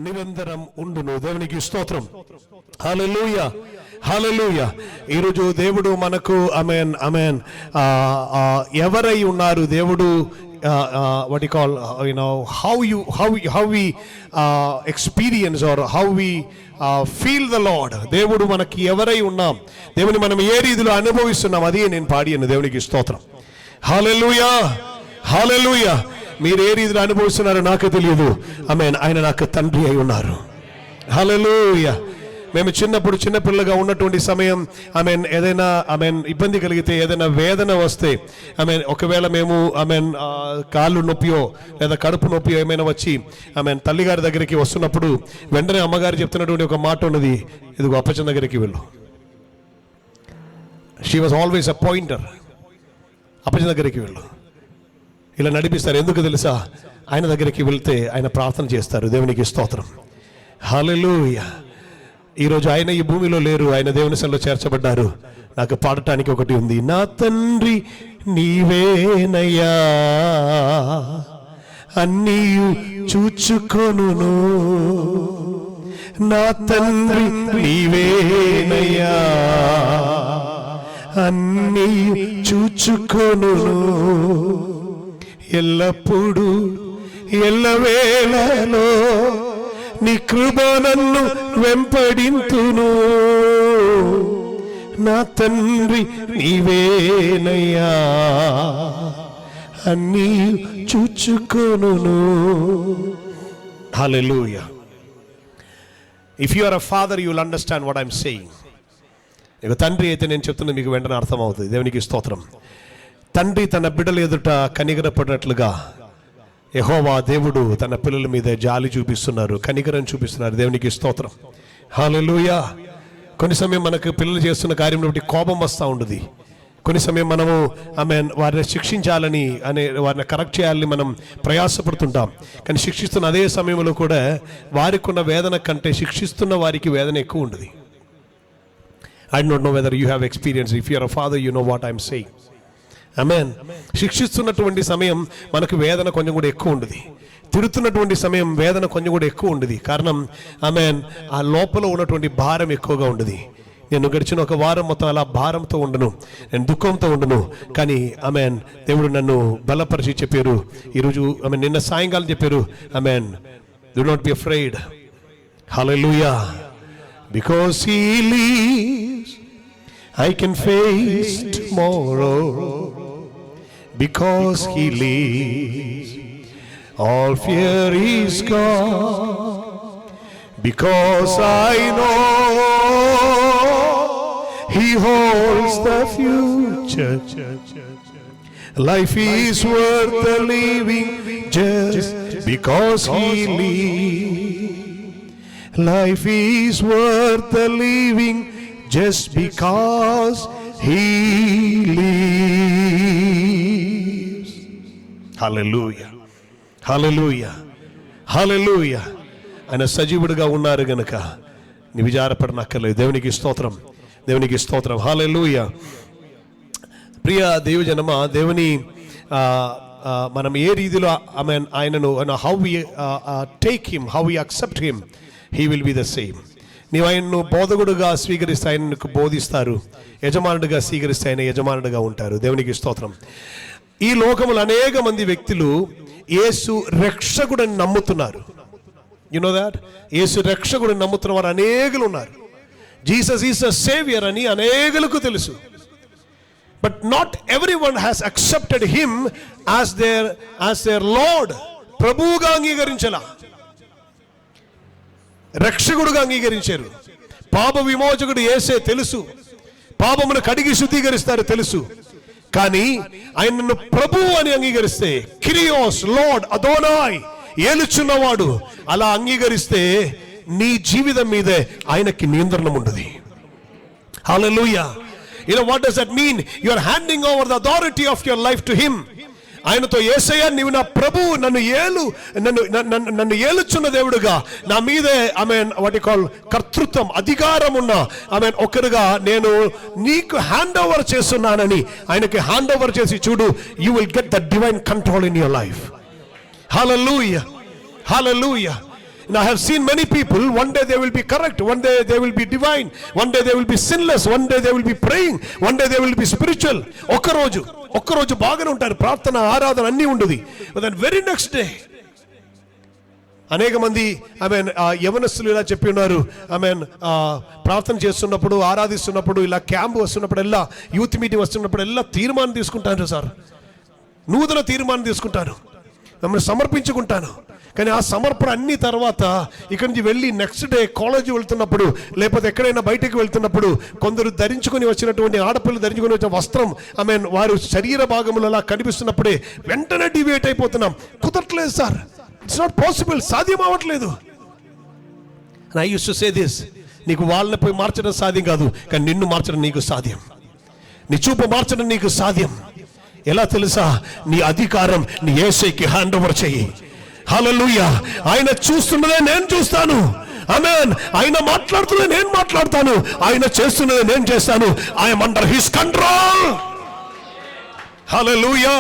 నిరంతరం ఉండును. దేవునికి స్తోత్రం. హల్లెలూయా, హల్లెలూయా. ఈరోజు దేవుడు మనకు ఆమేన్ ఆమేన్ ఎవరై ఉన్నారు దేవుడు, what you call how we experience or how we feel the Lord. దేవుడు మనకి ఎవరై ఉన్నాం, దేవుని మనం ఏ రీతిలో అనుభవిస్తున్నాం, అది నేను పాడియను. దేవునికి స్తోత్రం. హల్లెలూయా, హల్లెలూయా. మీరు ఏ రీతిలో అనుభవిస్తున్నారో నాకు తెలియదు. ఆమేన్. ఆయన నాకు తండ్రి అయి ఉన్నారు. హల్లెలూయా. మేము చిన్నప్పుడు చిన్నపిల్లగా ఉన్నటువంటి సమయం ఆమెన్ ఏదైనా ఆమెన్ ఇబ్బంది కలిగితే, ఏదైనా వేదన వస్తే ఆమెన్ ఒకవేళ మేము ఆమెన్ కాళ్ళు నొప్పియో లేదా కడుపు నొప్పియో ఏమైనా వచ్చి ఆమెన్ తల్లిగారి దగ్గరికి వస్తున్నప్పుడు వెంటనే అమ్మగారు చెప్తున్నటువంటి ఒక మాట ఉన్నది, ఇదిగో అప్పచ్చన్ దగ్గరికి వెళ్ళు. She was always a pointer. Appachan దగ్గరికి వెళ్ళు, ఇలా నడిపిస్తారు. ఎందుకు తెలుసా? ఆయన దగ్గరికి వెళ్తే ఆయన ప్రార్థన చేస్తారు. దేవునికి స్తోత్రం. హల్లెలూయా. ఈరోజు ఆయన ఈ భూమిలో లేరు, ఆయన దేవుని సన్నిధిలో చేర్చబడ్డారు. నాకు పాడటానికి ఒకటి ఉంది. నా తండ్రి నీవేనయ్యా, అన్నీ చూచుకొనును. నా తండ్రి నీవేనయ్యా, అన్నీ చూచుకొనును. ఎల్లప్పుడూ ఎల్లవేళలో నీ కృప నన్ను వెంపడింతును. నా తండ్రి నీవేనయ్యా, అన్నీ చూచుకొనును. Hallelujah. If you are a father you will understand what I am saying. ఇక తండ్రి అయితే నేను చెప్తున్నా మీకు వెంటనే అర్థమవుతుంది. దేవునికి స్తోత్రం. తండ్రి తన బిడ్డల ఎదుట కనికరపడినట్లుగా యెహోవా దేవుడు తన పిల్లల మీద జాలి చూపిస్తున్నారు, కనికరం చూపిస్తున్నారు. దేవునికి స్తోత్రం. హల్లెలూయా. కొన్ని సమయం మనకు పిల్లలు చేస్తున్న కార్యం బట్టి కోపం వస్తూ ఉంటుంది. కొన్ని సమయం మనము ఆమెన్ వారిని శిక్షించాలని వారిని కరెక్ట్ చేయాలని మనం ప్రయాసపడుతుంటాం. కానీ శిక్షిస్తున్న అదే సమయంలో కూడా వారికి ఉన్న వేదన కంటే శిక్షిస్తున్న వారికి వేదన ఎక్కువ ఉంటుంది. I don't know whether you have experience. If you are a father you know what I am saying. Amen. శిక్షిస్తున్నటువంటి సమయం మనకు వేదన కొంచెం కూడా ఎక్కువ ఉంటుంది. తిడుతున్నటువంటి సమయం వేదన కొంచెం కూడా ఎక్కువ ఉంటుంది. కారణం ఆమేన్ ఆ లోపల ఉన్నటువంటి భారం ఎక్కువగా ఉంటుంది. నేను గడిచిన ఒక వారం మొత్తం అలా భారంతో ఉండను, నేను దుఃఖంతో ఉండను. కానీ ఆమేన్ దేవుడు నన్ను బలపరిచి చెప్పారు. ఈరోజు ఆమెన్ నిన్న సాయంకాలం చెప్పారు, amen do not be afraid. Hallelujah. Because he leaves I can face tomorrow. Because he lives, all fear is gone. Because I know he holds the future. Life is worth the living just because he lives. Life is worth the living just because he lives. Hallelujah, hallelujah, hallelujah. ఆయన సజీవుడిగా ఉన్నారు గనుక నీ విచారపడనక్కర్లేదు. దేవునికి స్తోత్రం, దేవునికి స్తోత్రం. హల్లెలూయా. ప్రియ దేవజనమా, దేవుని మనం ఏ రీతిలో ఆయనను how we take him, how we accept him, he will be the same. నీవు ఆయన్ను బోధకుడుగా స్వీకరిస్తే ఆయనకు బోధిస్తారు, యజమానుడిగా స్వీకరిస్తే ఆయన యజమానుడిగా ఉంటారు. దేవునికి స్తోత్రం. ఈ లోకములు అనేక మంది వ్యక్తులు యేసు రక్షకుడని నమ్ముతున్నారు. You know that? యేసు రక్షకుడని నమ్ముతున్న వారు అనేకులు ఉన్నారు. జీసస్ ఈస్ అ సేవియర్ అని అనేకులకు తెలుసు. But not everyone has accepted him as their Lord. ప్రభువుగా అంగీకరించలా, రక్షకుడుగా అంగీకరించారు. పాప విమోచకుడు యేసే తెలుసు, పాపమును కడిగి శుద్ధీకరిస్తారు తెలుసు. కానీ ఆయనను ప్రభువు అని అంగీకరిస్తే, కిరియోస్, లార్డ్, అదోనాయ్, ఏలుచున్నవాడు, అలా అంగీకరిస్తే నీ జీవితం మీదే ఆయనకి నియంత్రణ ఉంటుంది. హల్లెలూయా. You know what does that mean? You are handing over the authority of your life to him. ఆయనతో యేసయ్యా నీవు నా ప్రభువు, నన్ను ఏలుచున్న దేవుడుగా, నా మీదే ఆమేన్ వాట్ యు కాల్ కర్తృత్వం, అధికారం ఉన్న ఆమేన్ ఒకరుగా నేను నీకు హ్యాండ్ ఓవర్ చేస్తున్నానని ఆయనకి హ్యాండ్ ఓవర్ చేసి చూడు. You will get the divine control in your life. Hallelujah, hallelujah. And I have seen many people, one day they will be correct, one day they will be divine, one day they will be sinless, one day they will be praying, one day they will be spiritual. ఒక్కరోజు బాగానే ఉంటారు, ప్రార్థన ఆరాధన అన్నీ ఉండదు. But then very next day అనేక మంది యవనస్తులు ఇలా చెప్పి ఉన్నారు, ప్రార్థన చేస్తున్నప్పుడు, ఆరాధిస్తున్నప్పుడు, ఇలా క్యాంప్ వస్తున్నప్పుడు, ఎలా యూత్ మీటింగ్ వస్తున్నప్పుడు ఎలా తీర్మానం తీసుకుంటాను సార్, నూతన తీర్మానం తీసుకుంటాను, మిమ్మల్ని సమర్పించుకుంటాను. కానీ ఆ సమర్పణ అన్ని తర్వాత ఇక్కడి నుంచి వెళ్ళి నెక్స్ట్ డే కాలేజీ వెళ్తున్నప్పుడు, లేకపోతే ఎక్కడైనా బయటకు వెళ్తున్నప్పుడు, కొందరు ధరించుకొని వచ్చినటువంటి ఆడపిల్లలు ధరించుకొని వచ్చిన వస్త్రం వారు శరీర భాగములు అలా కనిపిస్తున్నప్పుడే వెంటనే డివియేట్ అయిపోతున్నాం. కుదరట్లేదు సార్, ఇట్స్ నాట్ పాసిబుల్, సాధ్యం అవ్వట్లేదు. I use to say this, నీకు వాళ్ళని పోయి మార్చడం సాధ్యం కాదు, కానీ నిన్ను మార్చడం నీకు సాధ్యం. నీ చూపు మార్చడం నీకు సాధ్యం. ఎలా తెలుసా? నీ అధికారం నీ యేసయ్యకి హ్యాండ్ ఓవర్ చెయ్యి. హల్లెలూయా. ఆయన చూస్తున్నదే నేను చూస్తాను. ఆమేన్. ఆయన మాట్లాడుతున్నదే నేను మాట్లాడతాను. ఆయన చేస్తున్నదే నేను చేస్తాను. I am under his control. Hallelujah.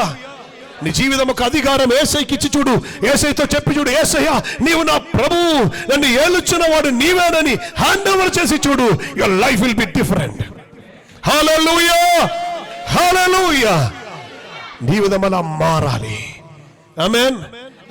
నీ జీవితం ఒక అధికారం యేసయ్యకి ఇచ్చి చూడు. యేసయ్యతో చెప్పి చూడు, యేసయ్య నీవు నా ప్రభువు, నన్ను ఏలుచున్న వాడు నీవేనని హ్యాండ్ ఓవర్ చేసి చూడు. Your life will be different. Hallelujah. Hallelujah. జీవితం అలా మారాలి. ఆమేన్,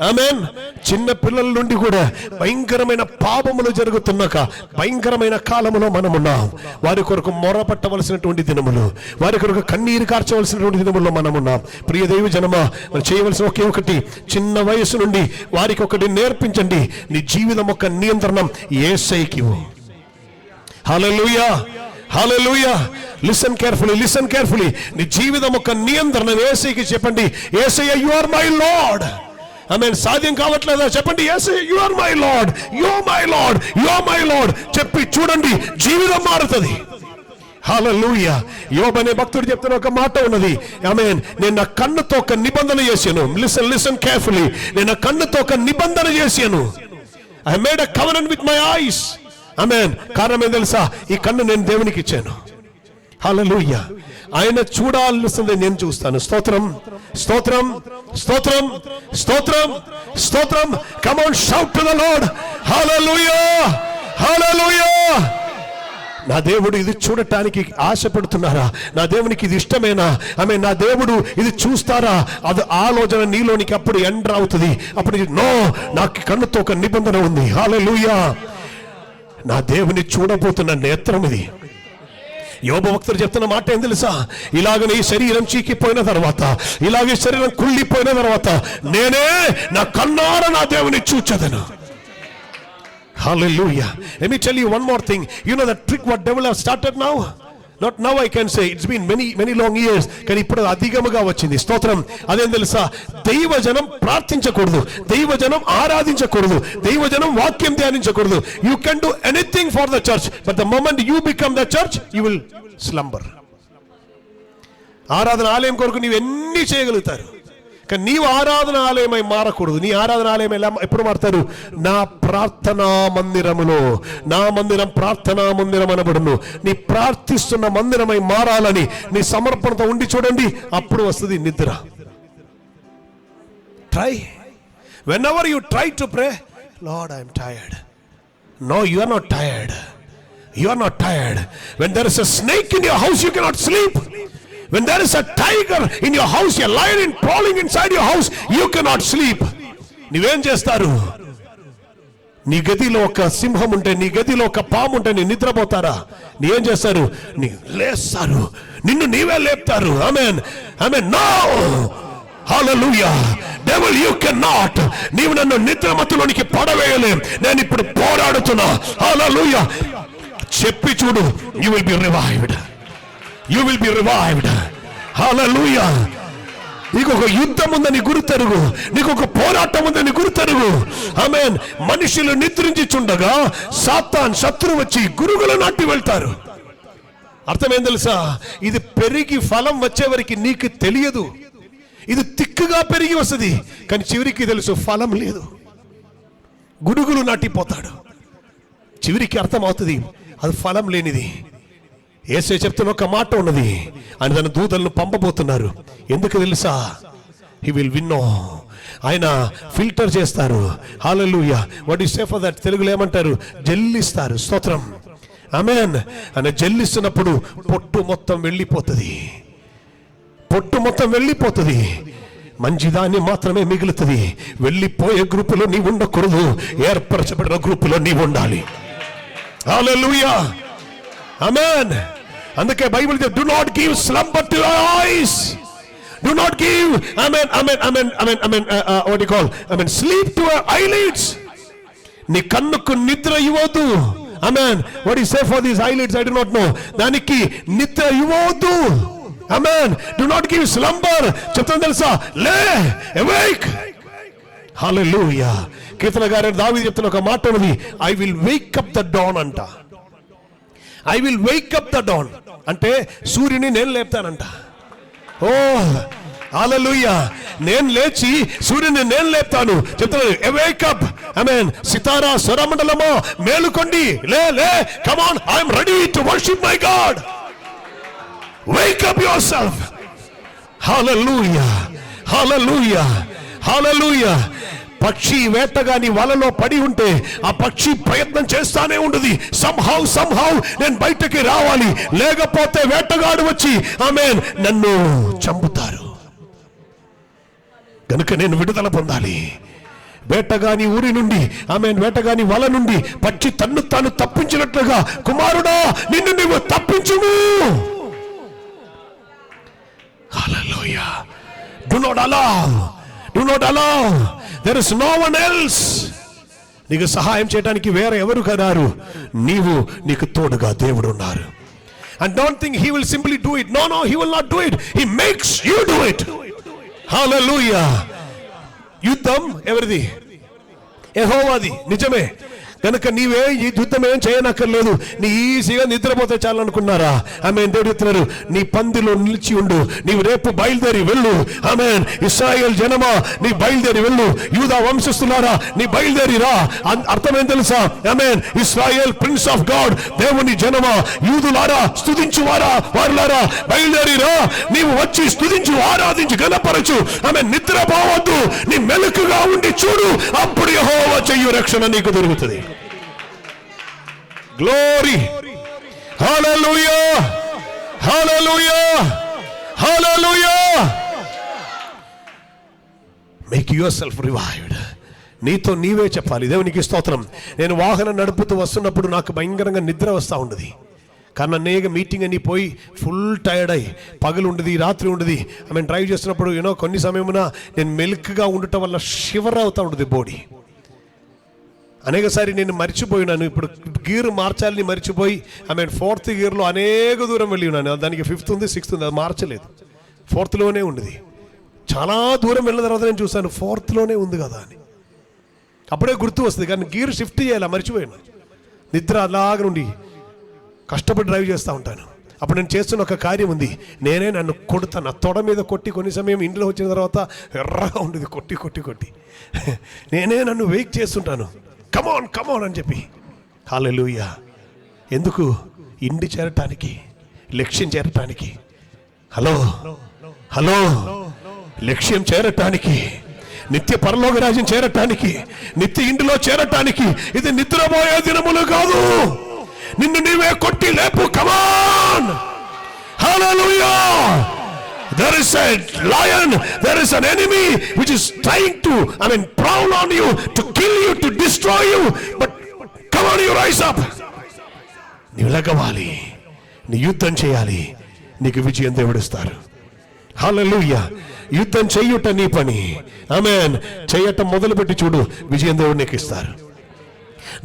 ఆమేన్. చిన్న పిల్లల నుండి కూడా భయంకరమైన పాపములు జరుగుతున్నాక భయంకరమైన కాలములో మనమున్నాం. వారి కొరకు మొరపట్టవలసినటువంటి దినములు, వారి కొరకు కన్నీరు కార్చవలసినటువంటి దినముల్లో మనమున్నాం. ప్రియ దైవ జనమా, మనం చేయవలసిన ఒకే ఒకటి, చిన్న వయసు నుండి వారికి ఒకటి నేర్పించండి. నీ జీవితం ఒక నియంత్రణం యేసయ్యకి ఇవ్వు. Hallelujah. Hallelujah. Listen carefully, listen carefully. నీ జీవితం ఒక నియంత్రణ యేసయ్యకి చెప్పండి. Yesayya, you are my lord. Amen. సాధ్యం కావట్లేదా? చెప్పండి, Yesayya you are my lord, you are my lord, you are my lord చెప్పి చూడండి, జీవితం మారుతుంది. హల్లెలూయా. యోబు అనే భక్తుడు చెప్తున్న ఒక మాట ఉన్నది. ఆమేన్. నేను నా కన్నుతో ఒక నిబంధన చేశాను. Listen, listen carefully. నేను నా కన్నుతో ఒక నిబంధన చేశాను. I made a covenant with my eyes. Amen. కారణం ఏం తెలుసా? ఈ కన్ను నేను దేవునికి ఇచ్చాను. హల్లెలూయా. ఆయన చూడాల్సింది నేను చూస్తాను. స్తోత్రం, స్తోత్రం, స్తోత్రం, స్తోత్రం, స్తోత్రం. Come on, shout to the lord. Hallelujah. Hallelujah. నా దేవుడు ఇది చూడటానికి ఆశపడుతున్నారా? నా దేవునికి ఇది ఇష్టమేనా? ఆమె నా దేవుడు ఇది చూస్తారా? అది ఆలోచన నీలోనికి అప్పుడు ఎంటర్ అవుతుంది. అప్పుడు నో, నాకు కన్నుతో ఒక నిబంధన ఉంది. హల్లెలూయా. నా దేవుని చూడబోతున్న నేత్రం ఇది. యోబు భక్తుడు చెప్తున్న మాట ఏం తెలుసా? ఇలాగనే ఈ శరీరం చీకిపోయిన తర్వాత, ఇలాగే శరీరం కుళ్ళిపోయిన తర్వాత నేనే నా కన్నారా నా దేవుని చూచెదను. Hallelujah. Let me tell you one more thing. You know that trick what devil have started now? Not now, I can say. It's been many long years. కానీ ఇప్పుడు అధికముగా వచ్చింది. స్తోత్రం. అదేం తెలుసా? దైవజనం ప్రార్థించకూడదు, దైవజనం ఆరాధించకూడదు, దైవజనం వాక్యం ధ్యానించకూడదు. You can do anything for the church, but the moment you become the church, you will slumber. ఆరాధన ఆలయం కొరకు నీవు ఎన్ని చేయగలుగుతారు, కానీ నీవు ఆరాధన ఆలయమై మారకూడదు. నీ ఆరాధన ఆలయం ఎలా ఎప్పుడు మారుతారు? నా ప్రార్థనా మందిరములో, నా మందిరం ప్రార్థనా మందిరం అనబడును. నీ ప్రార్థిస్తున్న మందిరమై మారాలని నీ సమర్పణతో ఉండి చూడండి, అప్పుడు వస్తుంది నిద్ర. Try. whenever you try to pray, Lord, I am tired. No, you are not tired. You are not tired. When there is a snake in your house, you cannot sleep. When there is a tiger in your house, a lion crawling inside your house, you cannot sleep. నీవేం చేస్తారు? నీ గదిలో ఒక సింహం ఉంటే, నీ గదిలో ఒక పాము ఉంటే నీ నిద్రపోతారా? నీ ఏం చేస్తారు? నీ లేస్తారు, నిన్ను నీవే లేపుతారు. Amen, amen. No. Hallelujah. Devil, you cannot. నీవు నన్ను నిద్రమత్తులోనికి పడవేయలేం. నేను ఇప్పుడు పోరాడుతున్నా. హల్లెలూయా. చెప్పి చూడు, you will be revived. You will be revived. Hallelujah. నీకు ఒక యుద్ధం ఉందని గుర్తెరుగు, నీకు ఒక పోరాటం ఉందని గుర్తెరుగు. ఆమేన్. మనుషులు నిద్రించుచుండగా సాతాన్ శత్రువు వచ్చి గురుగులు నాటి వెళ్తారు. అర్థం ఏం తెలుసా? ఇది పెరిగి ఫలం వచ్చేవరికి నీకు తెలియదు. ఇది తిక్కుగా పెరిగి వస్తుంది, కానీ చివరికి తెలుసు ఫలం లేదు. గురుగులు నాటిపోతాడు. చివరికి అర్థం అవుతుంది అది ఫలం లేనిది. యేసయ్య చెప్తున్న ఒక మాట ఉన్నది, ఆయన తన దూతలను పంపబోతున్నారు. ఎందుకు తెలుసా? He will win. ఆయన ఫిల్టర్ చేస్తారు. Hallelujah. What is say for that? తెలుగులో ఏమంటారు? జల్లిస్తారు. స్తోత్రం. ఆమేన్. ఆయన జల్లిస్తున్నప్పుడు పొట్టు మొత్తం వెళ్ళిపోతుంది. పొట్టు మొత్తం వెళ్ళిపోతుంది. మంచిదాన్ని మాత్రమే మిగులుతుంది. వెళ్ళిపోయే గ్రూపులో నీవు ఉండకూడదు. ఏర్పరచబడిన గ్రూపులో నీవు ఉండాలి. హల్లెలూయా. ఆమేన్. అందుకే Bible do not give slumber to your eyes. Do not give, amen, what do you call, sleep to your eyelids. నీ కన్నుకు నిద్ర ఇవ్వద్దు. Amen. What do you say for these eyelids? I do not know. దానికి నిద్ర ఇవ్వద్దు. Amen. Do not give slumber. చెప్తాను తెలుసా? లే, awake. Hallelujah. కీర్తనకారుడు దావీదు చెప్తున్న ఒక మాట ఉంది. I will wake up the dawn అంట. I will wake up the dawn అంటే సూర్యుని నేను లేపుతానంట. ఓ హల్లెలూయా. నేను లేచి సూర్యుని నేను లేపుతాను. చెప్తాను, awake up. ఆమేన్. సితారా స్వరమండలమా మేలుకోండి. లే లే, come on, I am ready to worship my God. Wake up yourself. Hallelujah. Hallelujah. Hallelujah. పక్షి వేటగాని వలలో పడి ఉంటే ఆ పక్షి ప్రయత్నం చేస్తానే ఉండదు. సంహౌ నేను బయటకి రావాలి, లేకపోతే వేటగాడు వచ్చి ఆమేన్ నన్ను చంపుతారు. కనుక నేను విడుదల పొందాలి. వేటగాని ఊరి నుండి ఆమేన్, వేటగాని వల నుండి పక్షి తన్ను తాను తప్పించినట్లుగా కుమారుడా నిన్ను నువ్వు తప్పించుము. హల్లెలూయా. Do not allow. There is no one else. నీకు సహాయం చేయడానికి వేరే ఎవరు కదారు. నీకు తోడుగా దేవుడు ఉన్నారు. And don't think he will simply do it. No, he will not do it. He makes you do it. Hallelujah. యుద్ధం ఎవరిది? యెహోవాది. నిజమే. కనుక నీవే ఈ యుద్ధం ఏం చేయనక్కర్లేదు. నీ ఈజీగా నిద్రపోతే చాలనుకున్నారా? ఆమేన్. దేవుడు చెప్తున్నారు, నీ పందిలో నిలిచి ఉండు. నీవు రేపు బయలుదేరి వెళ్ళు. ఆమేన్. ఇశ్రాయేల్ జనమా నీ బయలుదేరి వెళ్ళు. యూదా వంశస్థులారా నీ బయలుదేరి రా. అర్థం ఏం తెలుసా? ఆమేన్. ఇశ్రాయేల్ ప్రిన్స్ ఆఫ్ గాడ్, దేవుని జనమా, యూదులారా స్తుతించువారా వారులారా బయలుదేరి రా. నీవు వచ్చి స్తుతించు, ఆరాధించు, గణపరచు. ఆమేన్. నిద్రపోవద్దు. నీ మెలకుగా ఉండి చూడు. అప్పుడు యెహోవా చెయ్యు రక్షణ నీకు దొరుకుతుంది. Glory. Hallelujah. Hallelujah. Hallelujah. Make yourself revived. నీతో నీవే చెప్పాలి. దేవునికి స్తోత్రం. నేను వాహనం నడుపుతూ వస్తున్నప్పుడు నాకు భయంకరంగా నిద్ర వస్తూ ఉండదు. కానీ అనేక మీటింగ్ అని పోయి ఫుల్ టైర్డ్ అయ్యి పగలు ఉండదు, రాత్రి ఉండదు. ఆమె డ్రైవ్ చేస్తున్నప్పుడు కొన్ని సమయమున నేను మెల్క్గా ఉండటం వల్ల షివర్ అవుతూ ఉంటుంది బాడీ. అనేకసారి నేను మర్చిపోయినాను. ఇప్పుడు గీర్ మార్చాలని మర్చిపోయి ఆమె 4th గేర్లో అనేక దూరం వెళ్ళి ఉన్నాను. దానికి 5th ఉంది, 6th ఉంది, అది మార్చలేదు. 4thలోనే ఉండేది. చాలా దూరం వెళ్ళిన తర్వాత నేను చూశాను 4thలోనే ఉంది కదా అని. అప్పుడే గుర్తు వస్తుంది. కానీ గీర్ షిఫ్ట్ చేయాలి, మర్చిపోయాను. నిద్ర అలాగ నుండి కష్టపడి డ్రైవ్ చేస్తూ ఉంటాను. అప్పుడు నేను చేస్తున్న ఒక కార్యం ఉంది. నేనే నన్ను కొడుతాను. తొడ మీద కొట్టి కొన్ని సమయం ఇంట్లో వచ్చిన తర్వాత ఎర్రగా ఉండేది, కొట్టి నేనే నన్ను వెయిట్ చేస్తుంటాను. కమాన్ అని చెప్పి. హల్లెలూయా. ఎందుకు? ఇండి చేరటానికి, లక్ష్యం చేరటానికి. హలో లక్ష్యం చేరటానికి, నిత్య పరలోక రాజ్యం చేరటానికి, నిత్య ఇంటిలో చేరటానికి. ఇది నిద్రపోయే దినములు కాదు. నిన్ను నీవే కొట్టి లేపు. కమాన్. హల్లెలూయా. There is a lion, there is an enemy which is trying to, prowl on you, to kill you, to destroy you. But come on, you rise up. నీవు లెగవాలి, నీ యుద్ధం చేయాలి, నీకు విజయం దేవుడిస్తారు. హల్లెలూయా. యుద్ధం చెయ్యుట నీ పని. ఆమేన్. చేయటం మొదలుపెట్టి చూడు, విజయం దేవుడు నీకు ఇస్తారు.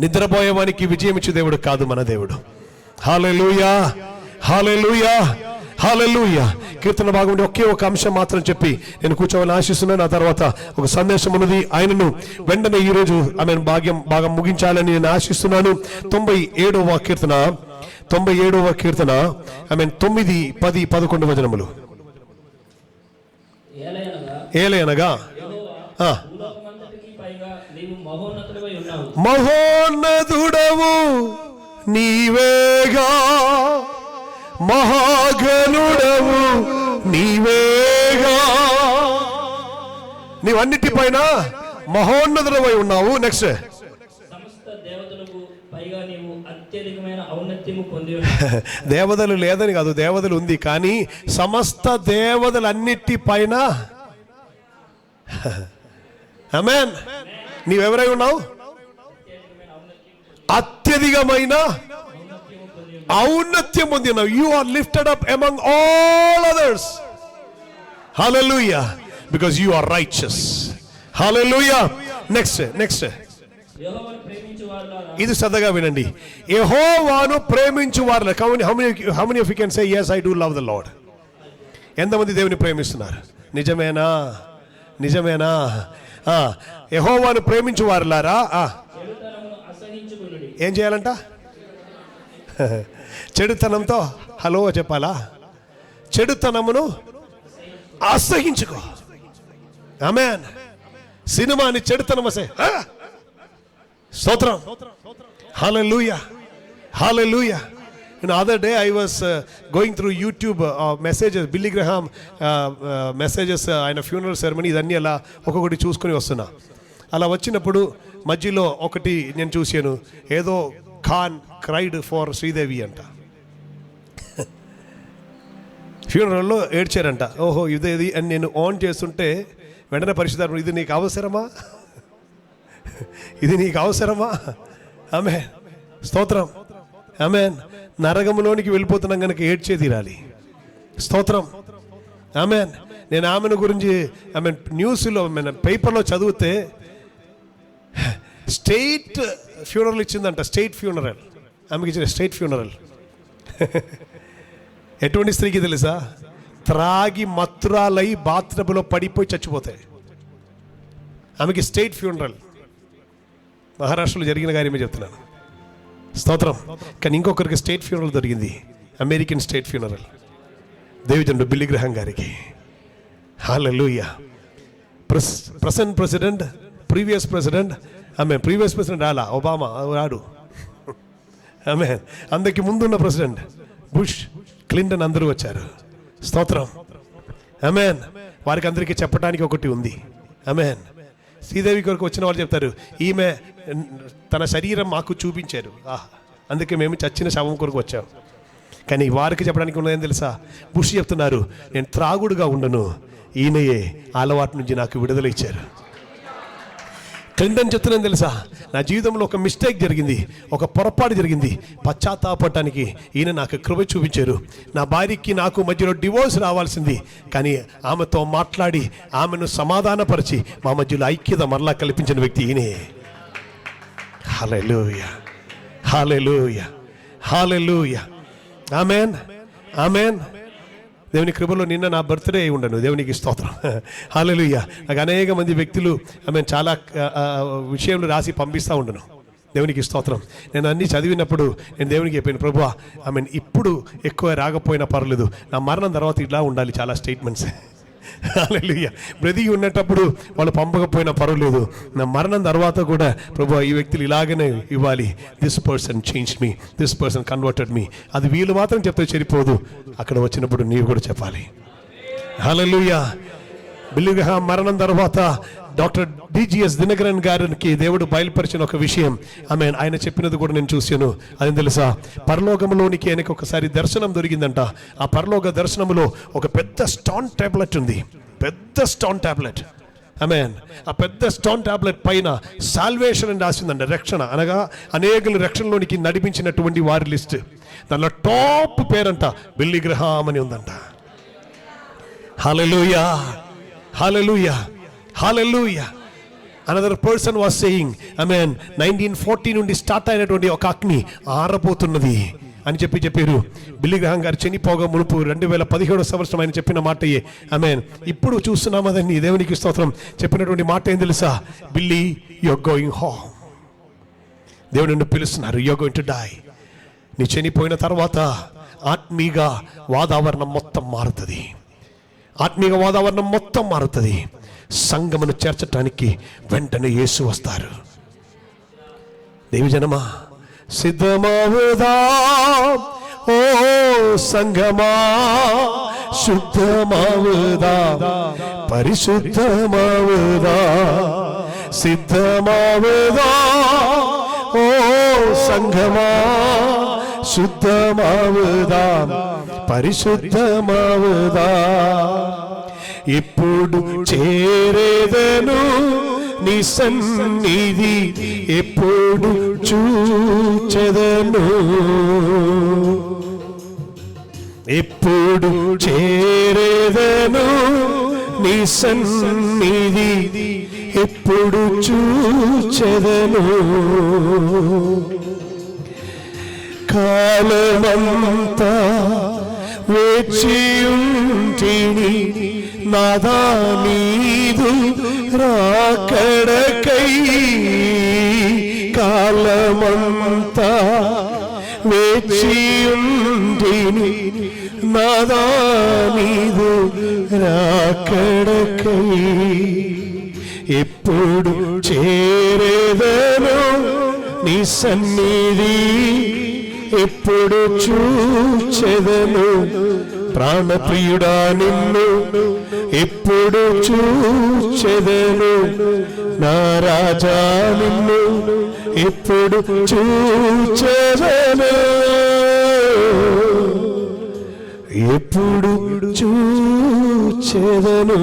నిద్రపోయేవానికి విజయం ఇచ్చే దేవుడు కాదు మన దేవుడు. హల్లెలూయా. హల్లెలూయా. హల్లెలూయా. కీర్తన భాగం ఒకే ఒక అంశం మాత్రం చెప్పి నేను కూర్చోవాలని ఆశిస్తున్నాను. ఆ తర్వాత ఒక సందేశం ఉన్నది. ఆయనను వెంటనే ఈరోజు భాగం ముగించాలని నేను ఆశిస్తున్నాను. 97వ కీర్తన 9, 10, 11 వచనములు. ఏలయనగా మహోన్నతుడవు నీవేగా, మహాగణుడవు నీవేగా. నీవన్నిటి పైన మహోన్నతుడవై ఉన్నావు. నెక్స్ట్, సమస్త దేవతలకు పైగా నీవు అత్యధికమైన ఔన్నత్యము పొంది దేవతలు లేదని కాదు, దేవతలు ఉంది, కానీ సమస్త దేవతలన్నిటి పైన ఆమేన్ నీవెవరై ఉన్నావు? అత్యధికమైన ఔన్నత్యం పొంది ఉన్నావు. You are lifted up among all others. Hallelujah, because you are righteous. Hallelujah. Next యెహోవాను ప్రేమించు వారులారా, ఇది శ్రద్ధగా వినండి. యెహోవాను ప్రేమించు వారు. How many of you can say yes I do love the Lord? ఎంతమంది దేవుని ప్రేమిస్తున్నారు? నిజమేనా? యెహోవాను ప్రేమించు వారులారా చెడుతనమును అసహించుకొనుడి. ఏం చేయాలంట? చెడుతనంతో హలో చెప్పాలా? చెడుతనమును అసహించుకో. ఆమేన్. సినిమాని చెడుతనం స్తోత్రం. హల్లెలూయా. Other day I was going through YouTube messages, Billy Graham messages, ఆయన ఫ్యూనరల్ సెరమనీ, ఇదన్నీ అలా ఒక్కొక్కటి చూసుకొని వస్తున్నా. అలా వచ్చినప్పుడు మధ్యలో ఒకటి నేను చూశాను, ఏదో ఖాన్ క్రైడ్ ఫర్ శ్రీదేవి అంట. ఫ్యూనరల్లో ఏడ్చారంట. ఓహో ఇదేది అని నేను ఆన్ చేస్తుంటే వెంటనే పరిశుద్ధాత్మ, ఇది నీకు అవసరమా? ఆమేన్. స్తోత్రం. ఆమేన్. నరకములోనికి వెళ్ళిపోతున్నాం కనుక ఏడ్చే తీరాలి. స్తోత్రం. ఆమేన్. నేను ఆమెను గురించి న్యూస్లో పేపర్లో చదివితే స్టేట్ ఫ్యూనరల్ ఇచ్చిందంట. స్టేట్ ఫ్యూనరల్ ఆమెకి ఇచ్చిన స్టేట్ ఫ్యూనరల్. ఎటువంటి స్త్రీకి తెలుసా? త్రాగి మత్తురాలై బాత్రూంలో పడిపోయి చచ్చిపోతాయి. ఆమెకి స్టేట్ ఫ్యూనరల్. మహారాష్ట్రలో జరిగిన కార్యమే చెప్తున్నాను. స్తోత్రం. కానీ ఇంకొకరికి స్టేట్ ఫ్యూనరల్ దొరికింది, అమెరికన్ స్టేట్ ఫ్యూనరల్. దేవజనుడు బిల్లీ గ్రహాం గారికి. Hallelujah. Present president, previous president, previous president రాలా, ఒబామా రాడు. అందరికి ముందున్న ప్రెసిడెంట్ బుష్, క్లింటన్ అందరూ వచ్చారు. స్తోత్రం. ఆమేన్. వారికి అందరికీ చెప్పడానికి ఒకటి ఉంది. ఆమేన్. శ్రీదేవి కొరకు వచ్చిన వాళ్ళు చెప్తారు, ఈమె తన శరీరం మాకు చూపించారు, అందుకే మేము చచ్చిన శవం కొరకు వచ్చాం. కానీ వారికి చెప్పడానికి ఉన్నదేం తెలుసా? బుష్ చెప్తున్నారు, నేను త్రాగుడుగా ఉండను, ఈయనయే అలవాటు నుంచి నాకు విడుదల ఇచ్చారు. క్లింటన్ చెప్తున్నాను తెలుసా, నా జీవితంలో ఒక మిస్టేక్ జరిగింది, ఒక పొరపాటు జరిగింది, పశ్చాత్తాపడటానికి ఈయన నాకు కృప చూపించారు. నా భార్యకి నాకు మధ్యలో డివోర్స్ రావాల్సింది, కానీ ఆమెతో మాట్లాడి ఆమెను సమాధానపరిచి మా మధ్యలో ఐక్యత మరలా కల్పించిన వ్యక్తి ఈయనే. హల్లెలూయా, హల్లెలూయా, హల్లెలూయా. ఆమేన్, ఆమేన్. దేవుని కృపలో నిన్న నా బర్త్డే అయి ఉండను. దేవునికి స్తోత్రం. హల్లెలూయా. నాకు అనేక మంది వ్యక్తులు చాలా విషయంలో రాసి పంపిస్తూ ఉండను. దేవునికి స్తోత్రం. నేను అన్నీ చదివినప్పుడు నేను దేవునికి చెప్పాను, ప్రభువా ఇప్పుడు ఎక్కువ రాకపోయినా పర్లేదు, నా మరణం తర్వాత ఇలా ఉండాలి. చాలా స్టేట్మెంట్స్. హల్లెలూయా. బ్రతికి ఉన్నప్పుడు వాళ్ళు పంపకపోయినా పర్వాలేదు, నా మరణం తర్వాత కూడా ప్రభువా ఈ వ్యక్తులు ఇలాగనే ఇవ్వాలి. This person change me, this person converted me. అది వీళ్ళు మాత్రం చెప్తే సరిపోదు, అక్కడ వచ్చినప్పుడు నీవు కూడా చెప్పాలి. హల్లెలూయా. బిల్లీ గ్రహాం మరణం తర్వాత డాక్టర్ డిజిఎస్ దినకరన్ గారికి దేవుడు బయలుపరిచిన ఒక విషయం, ఆయన చెప్పినది కూడా నేను చూశాను. అది తెలుసా, పరలోకంలోనికి ఆయనకు ఒకసారి దర్శనం దొరికిందంట. ఆ పరలోక దర్శనంలో ఒక పెద్ద స్టోన్ టాబ్లెట్ ఉంది, పెద్ద స్టోన్ టాబ్లెట్. ఆ పెద్ద స్టోన్ టాబ్లెట్ పైన సాల్వేషన్ అని రాసిందంట, రక్షణ అనగా అనేకులు రక్షణలోనికి నడిపించినటువంటి వారి లిస్ట్. దానిలో టాప్ పేరంట బిల్లీ గ్రహాం అని ఉందంట. హల్లెలూయా, హల్లెలూయా, హల్లెలూయా. అనదర్ పర్సన్ వాస్ సేయింగ్, 1940 నుండి స్టార్ట్ అయినటువంటి ఒక అగ్ని ఆరబోతున్నది అని చెప్పారు. బిల్లీ గ్రహాం గారు చనిపోగా మునుపు 2017 సంవత్సరం ఆయన చెప్పిన మాట. ఇప్పుడు చూస్తున్నాం అదని దేవునికి స్తోత్రం. చెప్పినటువంటి మాట ఏం తెలుసా? Billy, you are going home. దేవుడు నిన్ను పిలుస్తున్నారు, you are going to die. నీ చనిపోయిన తర్వాత ఆత్మీయ వాతావరణం మొత్తం మారుతుంది. ఆత్మీయ వాతావరణం మొత్తం మారుతుంది. సంఘమును చేర్చటానికి వెంటనే యేసు వస్తారు. దేవజనమా, సిద్ధమవుదా ఓ సంఘమా, శుద్ధమవుదా, പരിശുദ്ധമാവുതാ സിദ്ധമാവുതാ ഓ സംഘമാ శుద్ధమావుదా పరిశుద్ధమావుదా ఇప్పుడు చేరేదను నీ సన్నిధి ఎప్పుడు చూచెదను ఎప్పుడు చేరేదను నీ సన్నిధి ఎప్పుడు చూచెదను కాలమంతా వేచియుంటిని నాదా నీదు రాకడకై కాలమంతా వేచియుంటిని నాదా నీదు రాకడకై ఎప్పుడు చేరేదను నీ సన్నిధి ఎప్పుడు చూచెదను ప్రాణప్రియుడా నిన్ను ఎప్పుడు చూచెదను నా రాజా నిన్ను ఎప్పుడు చూచెదను ఎప్పుడు చూచెదను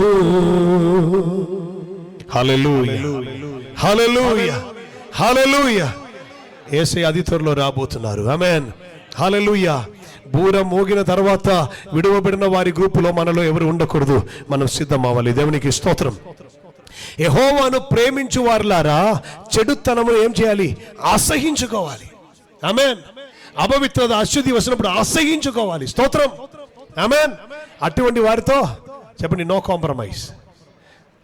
హల్లెలూయా హల్లెలూయా హల్లెలూయా యేసయ్య అతి త్వరలో రాబోతున్నారు. ఆమేన్ హల్లెలూయా. బూర మోగిన తర్వాత విడువబడిన వారి గ్రూపులో మనలో ఎవరు ఉండకూడదు. మనం సిద్ధం అవ్వాలి. దేవునికి స్తోత్రం. యెహోవాను ప్రేమించు వారులారా చెడుతనము ఏం చేయాలి? అసహించుకోవాలి. ఆమేన్. అపవిత్రత అశుద్ధి వచ్చినప్పుడు అసహించుకోవాలి. స్తోత్రం. ఆమేన్. అటువంటి వారితో చెప్పండి నో కాంప్రమైజ్.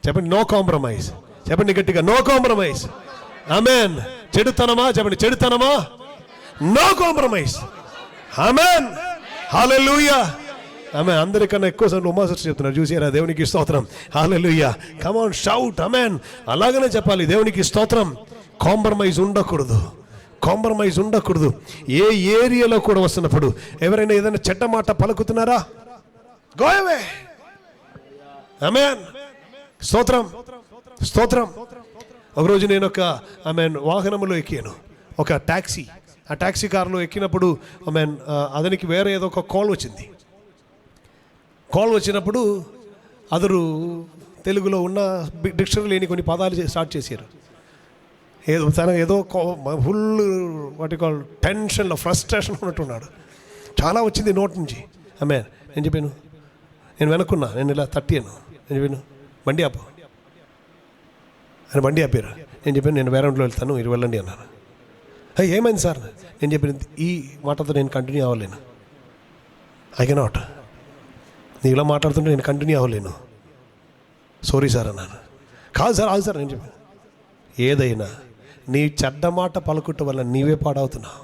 చెప్పండి నో కాంప్రమైజ్. చెప్పండి గట్టిగా నో కాంప్రమైజ్. ఆమేన్. చెడుతనమా చెప్పండి చెడుతనమా నో కాంప్రమైజ్. ఆమేన్ హల్లెలూయా. ఆమేన్. అందరికన్నా ఎక్కువ సార్లు ఉమాసర్ చెప్తున్నారు చూసారా? దేవునికి స్తోత్రం. Hallelujah. Come on shout. Amen. అలాగనే చెప్పాలి. దేవునికి స్తోత్రం. కాంప్రమైజ్ ఉండకూడదు. కాంప్రమైజ్ ఉండకూడదు. ఏ ఏరియాలో కూడా వస్తున్నప్పుడు ఎవరైనా ఏదైనా చెడ్డ మాట పలుకుతున్నారా? Go away. ఆమేన్. స్తోత్రం స్తోత్రం. ఒకరోజు నేను ఒక వాహనంలో ఎక్కాను, ఒక ట్యాక్సీ. ఆ ట్యాక్సీ కారులో ఎక్కినప్పుడు అతనికి వేరే ఏదో ఒక కాల్ వచ్చింది. కాల్ వచ్చినప్పుడు అతడు తెలుగులో ఉన్న డిక్షనరీ లేని కొన్ని పదాలు స్టార్ట్ చేశారు. ఏదో తన ఏదో ఫుల్ వాటి కాల్ టెన్షన్లో ఫ్రస్ట్రేషన్ ఉన్నట్టున్నాడు. చాలా వచ్చింది నోట్ నుంచి. నేను చెప్పాను, నేను వెనుకున్నా, నేను ఇలా తట్టాను. నేను చెప్పాను బండి ఆపు. ఆయన బండి ఆపారు. నేను చెప్పాను నేను వేరే ఇంట్లో వెళ్తాను, మీరు వెళ్ళండి అన్నాను. ఏమైంది సార్? నేను చెప్పాను ఈ మాటతో నేను కంటిన్యూ అవ్వలేను. I cannot. నేను ఇలా మాట్లాడుతుంటే నేను కంటిన్యూ అవ్వలేను. సారీ సార్ అన్నాను. కాదు సార్ ఆగు సార్. నేను చెప్పాను ఏదైనా నీ చెడ్డ మాట పలుకుట వల్ల నీవే పాడవుతున్నావు.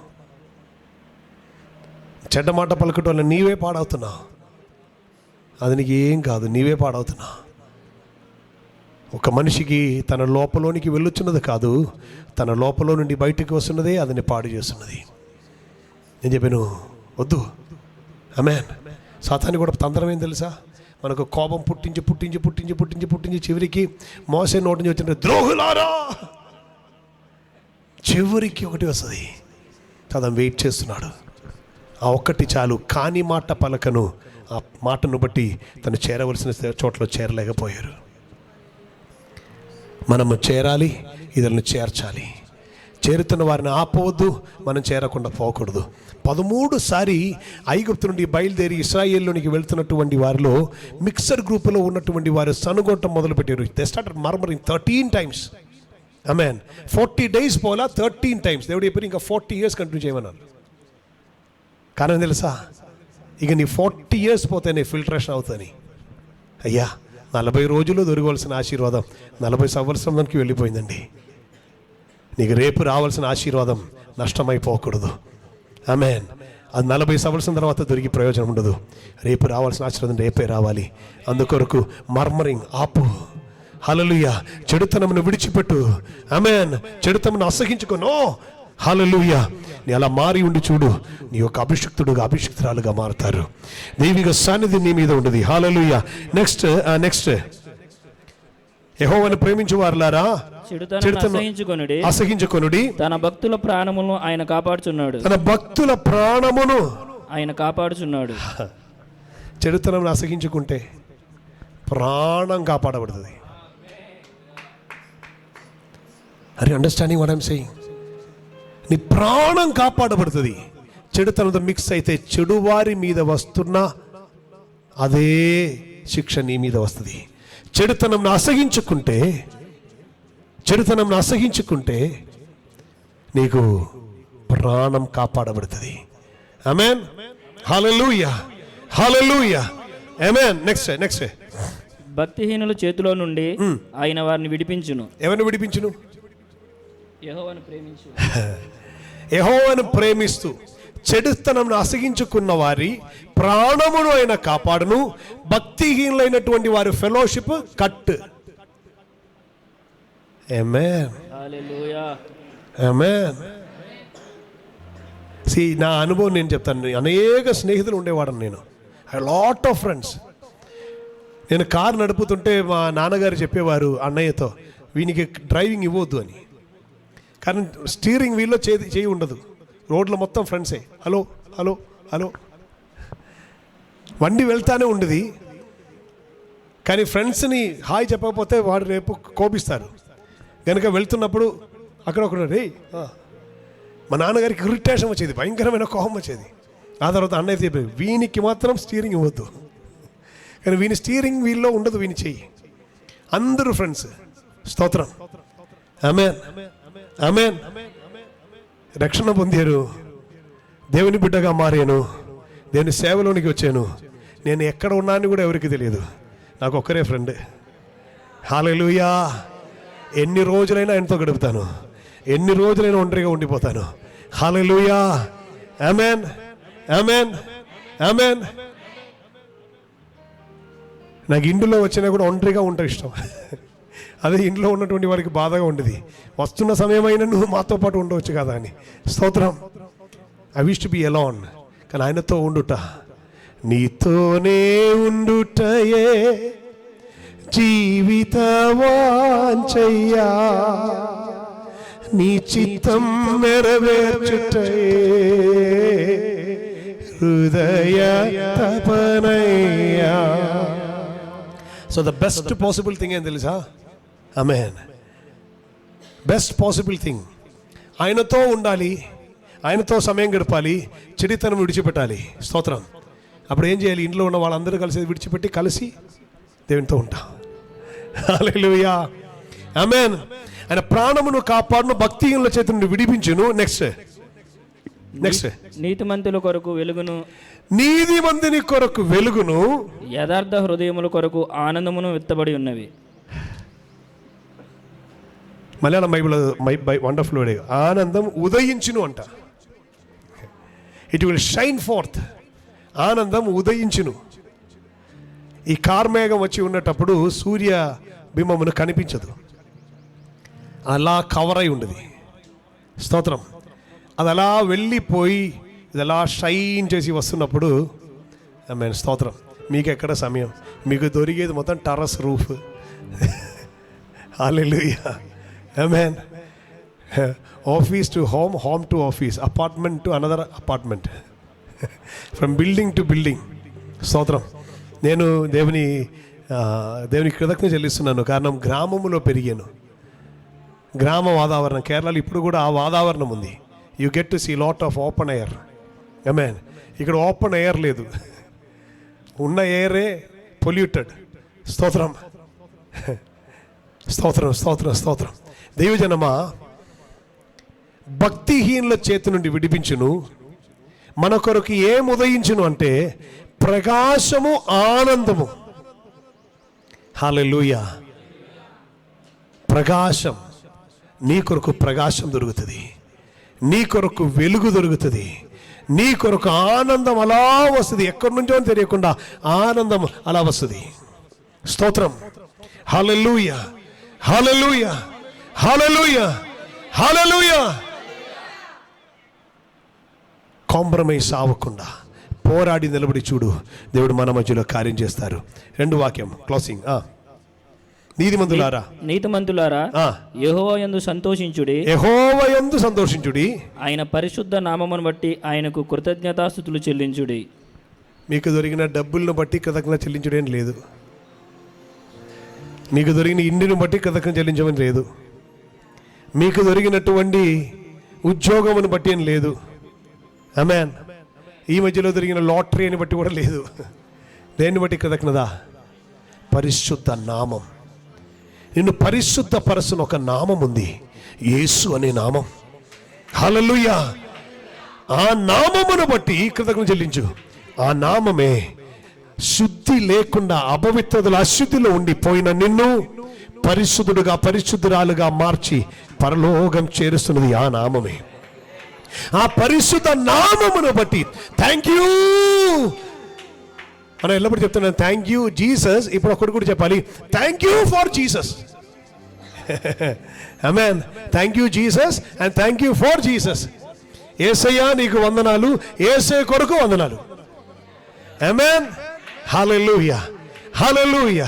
చెడ్డ మాట పలుకుట వల్ల నీవే పాడవుతున్నావు. అది నీకు ఏం కాదు, నీవే పాడవుతున్నావు. ఒక మనిషికి తన లోపలోనికి వెళ్ళొచ్చున్నది కాదు, తన లోపల నుండి బయటికి వస్తున్నదే అదని పాడు చేస్తున్నది. నేను చెప్పాను వద్దు. ఆమేన్. సాతాను కూడా తంత్రం ఏం తెలుసా? మనకు కోపం పుట్టించి పుట్టించి పుట్టించి పుట్టించి పుట్టించి చివరికి మోసే నోటి నుంచి వచ్చిన ద్రోహులారా చివరికి ఒకటి వస్తుంది. తను వెయిట్ చేస్తున్నాడు. ఆ ఒక్కటి చాలు. కాని మాట పలకను. ఆ మాటను బట్టి తను చేరవలసిన చోట్ల చేరలేకపోయారు. మనము చేరాలి, ఇతరులను చేర్చాలి. చేరుతున్న వారిని ఆపవద్దు, మనం చేరకుండా పోకూడదు. 13 సారి ఐగుప్తు నుండి బయలుదేరి ఇశ్రాయేల్లోనికి వెళ్తున్నటువంటి వారిలో మిక్సర్ గ్రూపులో ఉన్నటువంటి వారు సనుగొట్టం మొదలుపెట్టారు. They started murmuring 13 times. Amen. 40 days పోలా 13 times. దేవుడు చెప్పారు ఇంకా 40 years కంటిన్యూ చేయమన్నారు. కారణం తెలుసా? ఇక నీ 40 years పోతే నీ ఫిల్టరేషన్ అవుతుంది. అయ్యా 40 రోజులు దొరకవలసిన ఆశీర్వాదం 40 సంవత్సరాలకి వెళ్ళిపోయిందండి. నీకు రేపు రావాల్సిన ఆశీర్వాదం నష్టమైపోకూడదు. ఆమేన్. అది 40 సంవత్సరం తర్వాత దొరికి ప్రయోజనం ఉండదు. రేపు రావాల్సిన ఆశీర్వాదం రేపే రావాలి. అందుకొరకు మర్మరింగ్ ఆపు. హల్లెలూయా. చెడుతనమును విడిచిపెట్టు. ఆమేన్. చెడుతనమును అసహించుకోను. హల్లెలూయా. నీ అలా మారి ఉండి చూడు, నీ యొక్క అభిషిక్తుడుగా అభిషిక్తురాలుగా మారుతారు. దైవిక సాన్నిధ్యం నీ మీద ఉండదు. హల్లెలూయా. నెక్స్ట్ యెహోవాను ప్రేమించు వారులారా చెడుతనం అసహించుకొనుడి. తన భక్తుల ప్రాణములను ఆయన కాపాడుచున్నాడు. తన భక్తుల ప్రాణమును ఆయన కాపాడుచున్నాడు. చెడుతనం అసహించుకుంటే ప్రాణం కాపాడబడుతుంది. Are you understanding what I am saying? నీ ప్రాణం కాపాడబడుతుంది. చెడుతనంతో మిక్స్ అయితే చెడువారి మీద వస్తున్న అదే శిక్ష నీ మీద వస్తుంది. చెడుతనంను అసహించుకుంటే నీకు ప్రాణం కాపాడబడుతుంది. ఆమేన్, హల్లెలూయా, హల్లెలూయా, ఆమేన్. నెక్స్ట్ భక్తిహీనుల చేతిలో నుండి ఆయన వారిని విడిపించును. ఎవరిని విడిపించును? యెహోవాను ప్రేమిస్తూ చెడుతనంను అసహించుకున్న వారి ప్రాణమును ఆయన కాపాడును. భక్తిహీనులైనటువంటి వారి ఫెలోషిప్ కట్. ఆమేన్, హల్లెలూయా, ఆమేన్. నా అనుభవం నేను చెప్తాను. అనేక స్నేహితులు ఉండేవాడను నేను. I lot of friends. నేను కారు నడుపుతుంటే మా నాన్నగారు చెప్పేవారు అన్నయ్యతో, వీనికి డ్రైవింగ్ ఇవ్వద్దు అని. కానీ స్టీరింగ్ వీల్లో చేయి ఉండదు. రోడ్లో మొత్తం ఫ్రెండ్సే. హలో హలో హలో, వండి వెళ్తానే ఉండేది. కానీ ఫ్రెండ్స్ని హాయ్ చెప్పకపోతే వాడు రేపు కోపిస్తారు కనుక వెళ్తున్నప్పుడు అక్కడ రే మా నాన్నగారికి ఇరిటేషన్ వచ్చేది, భయంకరమైన కోపం వచ్చేది. ఆ తర్వాత అన్నయ్య చెప్పేది, వీనికి మాత్రం స్టీరింగ్ ఇవ్వద్దు. కానీ వీని స్టీరింగ్ వీల్లో ఉండదు, వీని చెయ్యి. అందరూ ఫ్రెండ్స్. స్తోత్రం, ఆమేన్, ఆమేన్. రక్షణ పొందారు, దేవుని బిడ్డగా మారాను, దేవుని సేవలోనికి వచ్చాను. నేను ఎక్కడ ఉన్నాను కూడా ఎవరికి తెలియదు, నాకు ఒక్కరే ఫ్రెండ్. హల్లెలూయా. ఎన్ని రోజులైనా ఆయనతో గడుపుతాను, ఎన్ని రోజులైనా ఒంటరిగా ఉండిపోతాను. హల్లెలూయా, ఆమేన్, ఆమేన్, ఆమేన్. నాకు ఇంటిలో వచ్చినా కూడా ఒంటరిగా ఉంటా ఇష్టం. అదే ఇంట్లో ఉన్నటువంటి వారికి బాధగా ఉండేది, వస్తున్న సమయమైనా నువ్వు మాతో పాటు ఉండవచ్చు కదా అని. స్తోత్రం. I wish to be alone. కానీ ఆయనతో ఉండుట, నీతోనే ఉండుటయే జీవిత వాంఛయ్యా, నీ చిత్తం నెరవేర్చుటయే హృదయ తపనయ్యా. So the best possible thing ఏం తెలుసా? ఆమేన్. బెస్ట్ పాసిబుల్ థింగ్ ఆయనతో ఉండాలి, ఆయనతో సమయం గడపాలి, చెడితనం విడిచిపెట్టాలి. స్తోత్రం. అప్పుడు ఏం చేయాలి? ఇంట్లో ఉన్న వాళ్ళందరూ కలిసి విడిచిపెట్టి కలిసి దేవునితో ఉంటాం. హల్లెలూయా, ఆమేన్. ఆయన ప్రాణమును కాపాడును, భక్తిహీనుల చేతి నుండి విడిపించును. నెక్స్ట్ నీతిమంతుల కొరకు వెలుగును, నీతిమంతుని కొరకు వెలుగును, యథార్థ హృదయముల కొరకు ఆనందమును విత్తబడి ఉన్నవి. Malayalam Bible wonderful word. ఆనందం ఉదయించును అంట. It will shine fourth. ఆనందం ఉదయించును. ఈ కార్మేఘం వచ్చి ఉన్నటప్పుడు సూర్య బింబమును కనిపించదు, అలా కవర్ అయి ఉండదు. స్తోత్రం. అది అలా వెళ్ళిపోయి ఇది అలా షైన్ చేసి వస్తున్నప్పుడు ఆమేన్, స్తోత్రం. మీకు ఎక్కడ సమయం? మీకు దొరికేది మొత్తం terrace roof. Hallelujah, amen. Office to home, home to office, apartment to another apartment, from building to building. స్తోత్రం. నేను దేవుని కృతజ్ఞత చెల్లిస్తున్నాను. కారణం గ్రామములో పెరిగాను. గ్రామ వాతావరణం కేరళలో ఇప్పుడు కూడా ఆ వాతావరణం ఉంది. You get to see lot of open air. Amen. ఇక్కడ ఓపెన్ ఎయిర్ లేదు, ఉన్న ఎయిరే పొల్యూటెడ్. స్తోత్రం, స్తోత్రం, స్తోత్రం, స్తోత్రం. దైవజనమా, భక్తిహీనుల చేతి నుండి విడిపించును, మన కొరకు ఏం ఉదయించును అంటే ప్రకాశము, ఆనందము. హల్లెలూయా. ప్రకాశం, నీ కొరకు ప్రకాశం దొరుకుతుంది, నీ కొరకు వెలుగు దొరుకుతుంది, నీ కొరకు ఆనందం అలా వస్తుంది. ఎక్కడి నుంచో తెలియకుండా ఆనందం అలా వస్తుంది. స్తోత్రం. హల్లెలూయా, హల్లెలూయా, హల్లెలూయా, హల్లెలూయా. కాంప్రమైజ్ అవ్వకుండా పోరాడి నిలబడి చూడు, దేవుడు మన మధ్యలో కార్యం చేస్తారు. 2 వాక్యం క్లోజింగ్. నీతిమంతులారా యెహోవా యందు సంతోషించుడి, యెహోవా యందు సంతోషించుడి, ఆయన పరిశుద్ధ నామమును బట్టి ఆయనకు కృతజ్ఞతాస్తుతులు చెల్లించుడి. మీకు దొరికిన డబ్బులను బట్టి కృతజ్ఞత చెల్లించడం లేదు, మీకు దొరికిన ఇంటిని బట్టి కృతజ్ఞత చెల్లించమని లేదు, మీకు దొరికినటువంటి ఉద్యోగమును బట్టి అని లేదు. ఆమేన్. ఈ మధ్యలో దొరికిన లాటరీ అని బట్టి కూడా లేదు. దేన్ని బట్టి కృతజ్ఞత? పరిశుద్ధ నామం. నిన్ను పరిశుద్ధ పరచున ఒక నామం ఉంది, యేసు అనే నామం. హల్లెలూయా. ఆ నామమును బట్టి కృతజ్ఞత చెల్లించు. ఆ నామమే శుద్ధి లేకుండా అపవిత్రతల అశుద్ధిలో ఉండిపోయిన నిన్ను పరిశుద్ధుడుగా పరిశుద్ధురాలుగా మార్చి పరలోకం చేరుస్తున్నది ఆ నామమే. ఆ పరిశుద్ధ నామమును బట్టి థ్యాంక్ యూ మనం ఎల్లప్పుడు చెప్తున్నాను, థ్యాంక్ యూ జీసస్. ఇప్పుడు ఒకటి కూడా చెప్పాలి, thank you for Jesus. Amen. Thank you Jesus and thank you for Jesus. Yesayya నీకు వందనాలు, యేసయ్య కొరకు వందనాలు. ఆమేన్. హల్లెలూయా, హల్లెలూయా.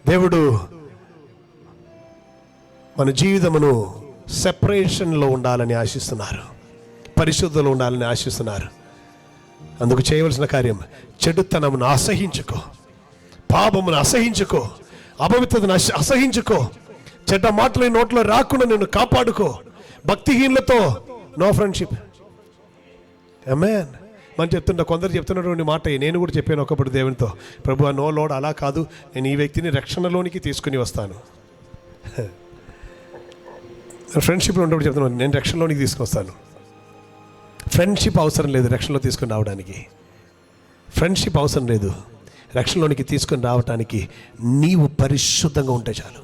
దేవుడు మన జీవితమును సెపరేషన్లో ఉండాలని ఆశిస్తున్నారు, పరిశుద్ధలో ఉండాలని ఆశిస్తున్నారు. అందుకు చేయవలసిన కార్యం, చెడుతనమును అసహించుకో, పాపమును అసహించుకో, అపవిత్రతను అసహించుకో, చెడ్డ మాటలు నోట్లో రాకుండా నిన్ను కాపాడుకో. భక్తిహీనులతో నో ఫ్రెండ్షిప్. ఆమేన్. మనం చెప్తుంటా, కొందరు చెప్తున్నటువంటి మాట నేను కూడా చెప్పాను ఒకప్పుడు దేవునితో, ప్రభువా నో లోడ్, అలా కాదు, నేను ఈ వ్యక్తిని రక్షణలోనికి తీసుకుని వస్తాను. ఫ్రెండ్షిప్లో ఉన్నప్పుడు చెప్తున్నాను, నేను రక్షణలోనికి తీసుకొస్తాను. ఫ్రెండ్షిప్ అవసరం లేదు రక్షణలో తీసుకొని రావడానికి. ఫ్రెండ్షిప్ అవసరం లేదు రక్షణలోనికి తీసుకొని రావడానికి. నీవు పరిశుద్ధంగా ఉంటే చాలు.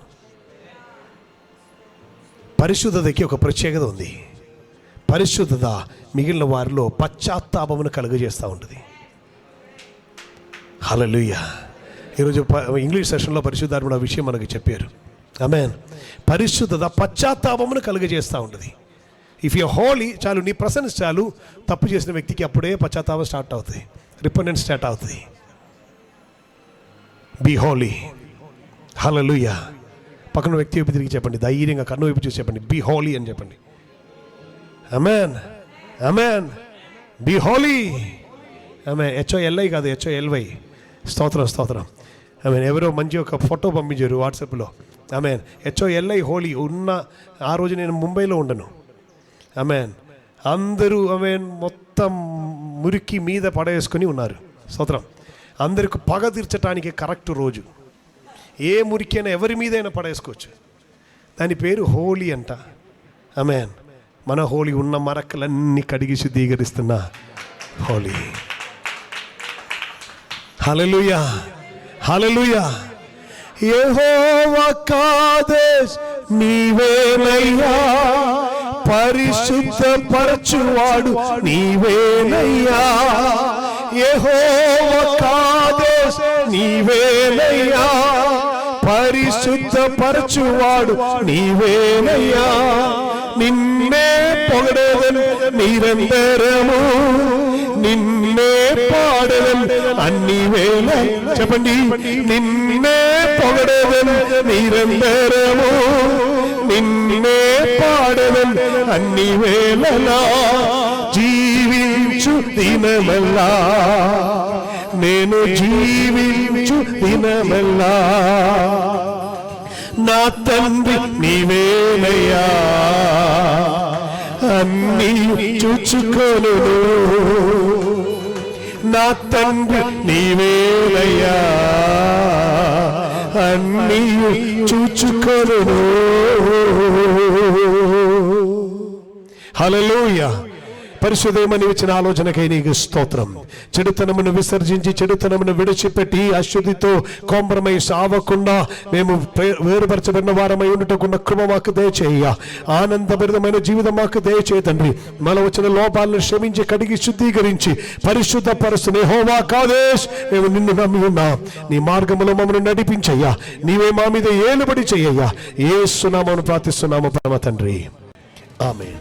పరిశుద్ధతకి ఒక ప్రత్యేకత ఉంది. పరిశుద్ధత మిగిలిన వారిలో పశ్చాత్తాపమును కలుగజేస్తూ ఉంటుంది. హల్లెలూయా. ఈరోజు ఇంగ్లీష్ సెషన్లో పరిశుద్ధాత్ముడు ఆ విషయం మనకు చెప్పారు. ఆమేన్. పరిశుద్ధత పశ్చాత్తాపమును కలుగజేస్తూ ఉంటుంది. ఇఫ్ యూ హోలీ, చాలు నీ ప్రసెన్స్ చాలు, తప్పు చేసిన వ్యక్తికి అప్పుడే పశ్చాత్తాపం స్టార్ట్ అవుతుంది, రిపెంటెన్స్ స్టార్ట్ అవుతుంది. Be holy. హల్లెలూయా. పక్కన వ్యక్తి వైపు తిరిగి చెప్పండి, ధైర్యంగా కన్ను వైపు చూసి చెప్పండి, బీ హోలీ అని చెప్పండి. Amen, amen. Be holy. Amen. HOLI కాదు, HOLY. స్తోత్రం, స్తోత్రం. ఆమేన్. ఎవరో మంచి ఒక ఫోటో పంపించారు వాట్సాప్లో. ఆమేన్. HOLI హోలీ ఉన్న ఆ రోజు నేను ముంబైలో ఉండను. ఆమేన్. అందరూ ఆమేన్ మొత్తం మురికి మీద పడేసుకొని ఉన్నారు. స్తోత్రం. అందరికి పగ తీర్చడానికి కరెక్ట్ రోజు. ఏ మురికైనా ఎవరి మీదైనా పడేసుకోవచ్చు. దాని పేరు హోలీ అంట. ఆమేన్. మన హోలీ ఉన్న మరకలన్నీ కడిగి శుద్ధీకరిస్తున్న హోలీ. హల్లెలూయా, హల్లెలూయా. యెహోవా కాదేశ్ నీవేనయ్యా, పరిశుద్ధ పరచువాడు నీవేనయ్యా. యెహోవా కాదేశ్ నీవేనయ్యా, పరిశుద్ధ పరచువాడు నీవేనయ్యా. నిన్నే పొగడేదను నిరంతరము, నిన్నే పాడేదను అన్ని వేళ. చెప్పండి, నిన్నే పొగడేదను నిరంతరము, నిన్నే పాడేదను అన్ని వేళలా. జీవించు దినమల్లా, నేను జీవించు దినమల్లా, నా తండ్రి నీవేనయ్యా, అన్నీ చూచుకొను. నా తండ్రి నీవేనయ్యా, అన్నీ చూచుకొను. హల్లెలూయా. పరిశుద్ధమని ఇచ్చిన ఆలోచనకై నీకు స్తోత్రం. చెడుతనమును విసర్జించి చెడుతనమును విడిచిపెట్టి అశుద్ధితో కాంప్రమైజ్ అవ్వకుండా మేము వేరుపరచబడిన వారమై ఉండటకున్న కృప మాకు దయచేయ. ఆనందభరితమైన జీవితం మాకు దయచేయ తండ్రి. మనలో వచ్చిన లోపాలను క్షమించి కడిగి శుద్ధీకరించి పరిశుద్ధ పరచునే యెహోవా కాదేశ్ మేము నిన్ను నమ్మి ఉన్నాం. నీ మార్గములో మమ్మల్ని నడిపించయ్యా. నీవే మా మీద ఏలుబడి చెయ్యయ్యా. యేసు నామమున ప్రార్థిస్తున్నాము పరమ తండ్రి. ఆమేన్.